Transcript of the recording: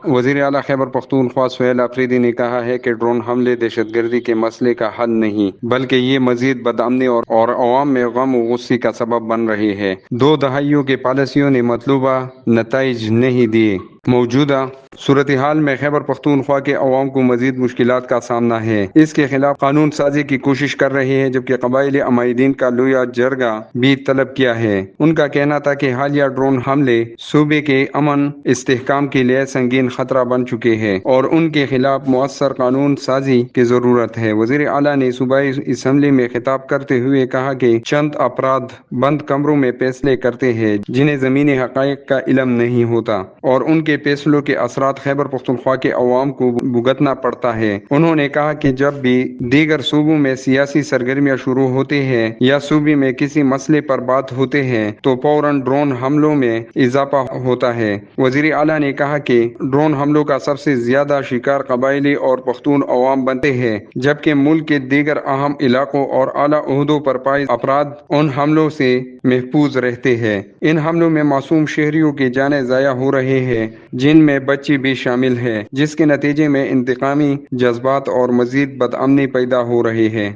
وزیر اعلیٰ خیبر پختونخوا سہیل آفریدی نے کہا ہے کہ ڈرون حملے دہشت گردی کے مسئلے کا حل نہیں بلکہ یہ مزید بدامنی اور عوام میں غم و غصے کا سبب بن رہی ہے۔ 2 دہائیوں کی پالیسیوں نے مطلوبہ نتائج نہیں دیے۔ موجودہ صورتحال میں خیبر پختونخوا کے عوام کو مزید مشکلات کا سامنا ہے۔ اس کے خلاف قانون سازی کی کوشش کر رہے ہیں، جبکہ قبائلی عمائدین کا لویا جرگہ بھی طلب کیا ہے۔ ان کا کہنا تھا کہ حالیہ ڈرون حملے صوبے کے امن استحکام کے لیے سنگین خطرہ بن چکے ہیں اور ان کے خلاف مؤثر قانون سازی کی ضرورت ہے۔ وزیر اعلیٰ نے صوبائی اسمبلی میں خطاب کرتے ہوئے کہا کہ چند افراد بند کمروں میں فیصلے کرتے ہیں جنہیں زمینی حقائق کا علم نہیں ہوتا اور ان کے فیصلوں کے اثرات خیبر پختونخوا کے عوام کو بھگتنا پڑتا ہے۔ انہوں نے کہا کہ جب بھی دیگر صوبوں میں سیاسی سرگرمیاں شروع ہوتے ہیں یا صوبے میں کسی مسئلے پر بات ہوتے ہیں تو فوراً ڈرون حملوں میں اضافہ ہوتا ہے۔ وزیر اعلیٰ نے کہا کہ ڈرون حملوں کا سب سے زیادہ شکار قبائلی اور پختون عوام بنتے ہیں، جبکہ ملک کے دیگر اہم علاقوں اور اعلیٰ عہدوں پر فائز افراد ان حملوں سے محفوظ رہتے ہیں۔ ان حملوں میں معصوم شہریوں کی جانیں ضائع ہو رہی ہیں، جن میں بچے بھی شامل ہیں، جس کے نتیجے میں انتقامی جذبات اور مزید بدامنی پیدا ہو رہی ہے۔